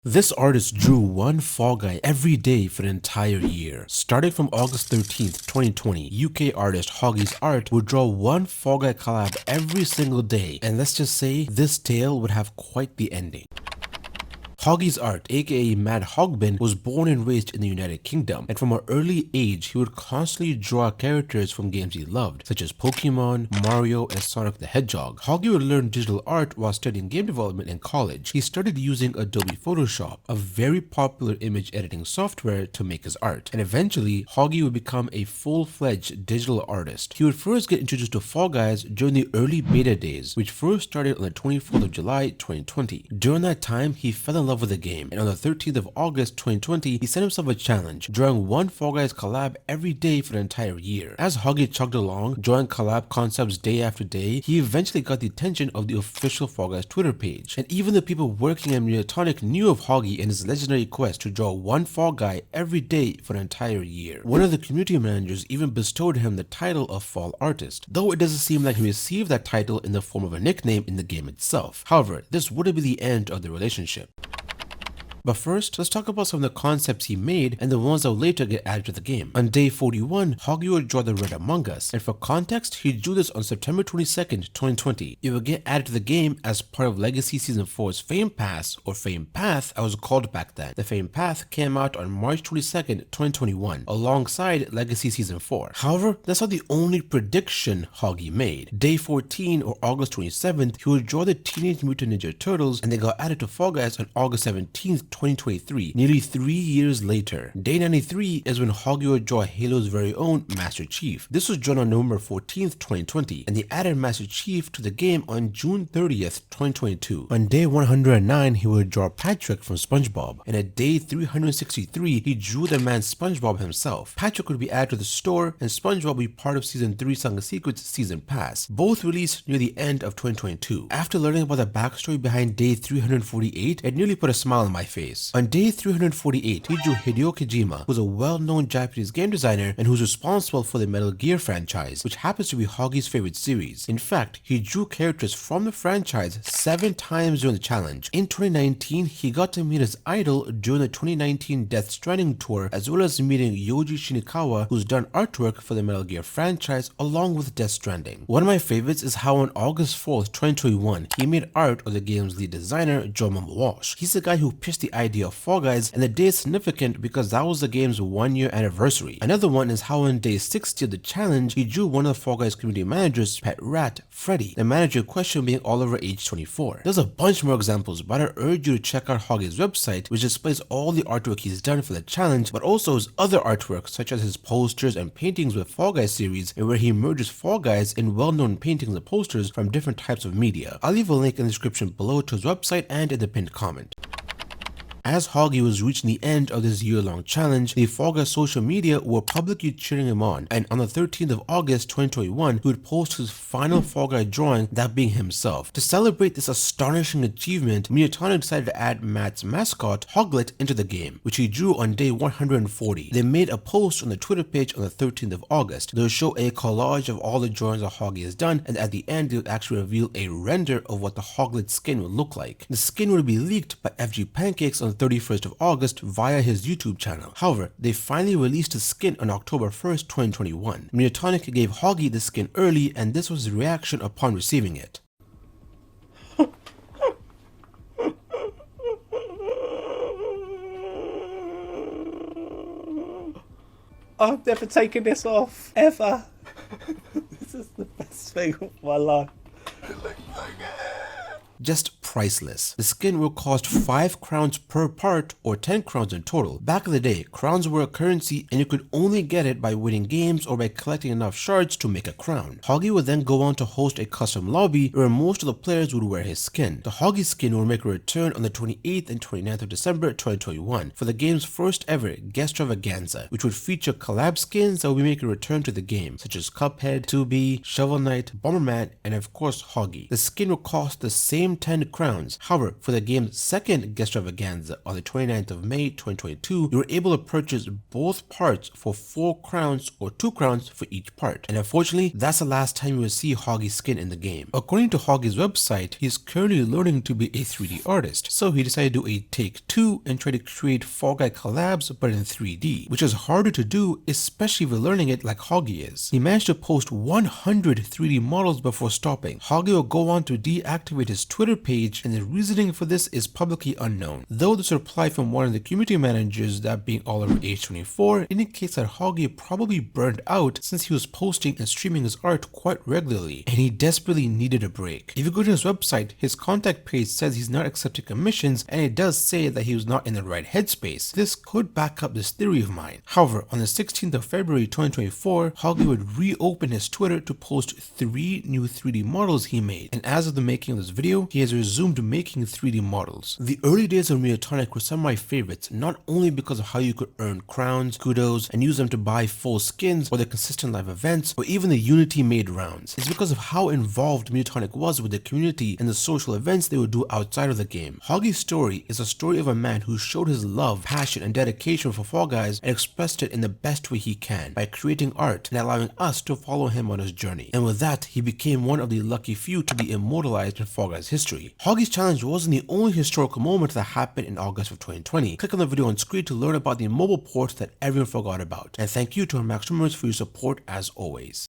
This artist drew one Fall Guy every day for an entire year. Starting from August 13th, 2020, UK artist Hoggy's art would draw one Fall Guy collab every single day, and let's just say this tale would have quite the ending. Hoggy's art, aka Mad Hogbin, was born and raised in the United Kingdom, and from an early age, he would constantly draw characters from games he loved, such as Pokemon, Mario, and Sonic the Hedgehog. Hoggy would learn digital art while studying game development in college. He started using Adobe Photoshop, a very popular image editing software, to make his art, and eventually, Hoggy would become a full-fledged digital artist. He would first get introduced to Fall Guys during the early beta days, which first started on the 24th of July, 2020. During that time, he fell in love with the game, and on the 13th of August 2020, he set himself a challenge, drawing one Fall Guys collab every day for an entire year. As Hoggy chugged along, drawing collab concepts day after day, he eventually got the attention of the official Fall Guys Twitter page, and even the people working at Izzytorium knew of Hoggy and his legendary quest to draw one Fall Guy every day for an entire year. One of the community managers even bestowed him the title of Fall Artist, though it doesn't seem like he received that title in the form of a nickname in the game itself. However, this wouldn't be the end of the relationship. But first, let's talk about some of the concepts he made and the ones that will later get added to the game. On day 41, Hoggy would draw the Red Among Us, and for context, he drew this on September 22nd, 2020. It would get added to the game as part of Legacy Season 4's Fame Pass, or Fame Path as it was called back then. The Fame Path came out on March 22nd, 2021, alongside Legacy Season 4. However, that's not the only prediction Hoggy made. Day 14, or August 27th, he would draw the Teenage Mutant Ninja Turtles, and they got added to Fall Guys on August 17th, 2023, nearly 3 years later. Day 93 is when Hoggy would draw Halo's very own Master Chief. This was drawn on November 14th, 2020, and they added Master Chief to the game on June 30th, 2022. On day 109, he would draw Patrick from SpongeBob, and at day 363, he drew the man SpongeBob himself. Patrick would be added to the store, and SpongeBob would be part of Season 3 Song of Secrets Season Pass, both released near the end of 2022. After learning about the backstory behind day 348, it nearly put a smile on my face. On day 348, he drew Hideo Kojima, who was a well-known Japanese game designer and who's responsible for the Metal Gear franchise, which happens to be Hoggy's favorite series. In fact, he drew characters from the franchise 7 times during the challenge. In 2019, he got to meet his idol during the 2019 Death Stranding tour, as well as meeting Yoji Shinikawa, who's done artwork for the Metal Gear franchise along with Death Stranding. One of my favorites is how on August 4th, 2021, he made art of the game's lead designer, Joe Walsh. He's the guy who pitched the idea of Fall Guys, and the day is significant because that was the game's 1-year anniversary. Another one is how on day 60 of the challenge, he drew one of the Fall Guys community managers' pet rat, Freddy, the manager in question being all over age 24. There's a bunch more examples, but I urge you to check out Hoggy's website, which displays all the artwork he's done for the challenge, but also his other artwork such as his posters and paintings with Fall Guys series, and where he merges Fall Guys in well-known paintings and posters from different types of media. I'll leave a link in the description below to his website and in the pinned comment. As Hoggy was reaching the end of this year-long challenge, the Fall Guys social media were publicly cheering him on, and on the 13th of August 2021, he would post his final Fall Guy drawing, that being himself. To celebrate this astonishing achievement, Izzytorium decided to add Matt's mascot, Hoglet, into the game, which he drew on day 140. They made a post on the Twitter page on the 13th of August. They'll show a collage of all the drawings that Hoggy has done, and at the end, they would actually reveal a render of what the Hoglet skin would look like. The skin would be leaked by FG Pancakes on the 31st of August via his YouTube channel. However, they finally released the skin on October 1st, 2021. Izzytorium gave Hoggy the skin early, and this was his reaction upon receiving it. I've never taken this off, ever. This is the best thing of my life. Just priceless. The skin will cost 5 crowns per part, or 10 crowns in total. Back in the day, crowns were a currency and you could only get it by winning games or by collecting enough shards to make a crown. Hoggy would then go on to host a custom lobby where most of the players would wear his skin. The Hoggy skin will make a return on the 28th and 29th of December 2021 for the game's first ever guest extravaganza, which would feature collab skins that will be making a return to the game, such as Cuphead, 2B, Shovel Knight, Bomberman, and of course Hoggy. The skin will cost the same 10 crowns. However, for the game's second guest extravaganza on the 29th of May 2022, you were able to purchase both parts for 4 crowns or 2 crowns for each part. And unfortunately, that's the last time you will see Hoggy's skin in the game. According to Hoggy's website, he is currently learning to be a 3D artist, so he decided to do a take 2 and try to create Fall Guy collabs but in 3D, which is harder to do, especially if you're learning it like Hoggy is. He managed to post 100 3D models before stopping. Hoggy will go on to deactivate his Twitter page, and the reasoning for this is publicly unknown. Though this reply from one of the community managers, that being Oliver H24, indicates that Hoggy probably burned out since he was posting and streaming his art quite regularly, and he desperately needed a break. If you go to his website, his contact page says he's not accepting commissions, and it does say that he was not in the right headspace. This could back up this theory of mine. However, on the 16th of February 2024, Hoggy would reopen his Twitter to post 3 new 3D models he made, and as of the making of this video, he has resumed making 3D models. The early days of Izzytorium were some of my favorites, not only because of how you could earn crowns, kudos, and use them to buy full skins or the consistent live events, or even the Unity made rounds. It's because of how involved Izzytorium was with the community and the social events they would do outside of the game. Hoggy's story is a story of a man who showed his love, passion, and dedication for Fall Guys and expressed it in the best way he can by creating art and allowing us to follow him on his journey. And with that, he became one of the lucky few to be immortalized in Fall Guys history. Hoggy's challenge wasn't the only historical moment that happened in August of 2020. Click on the video on screen to learn about the mobile port that everyone forgot about. And thank you to our Max Rumors for your support as always.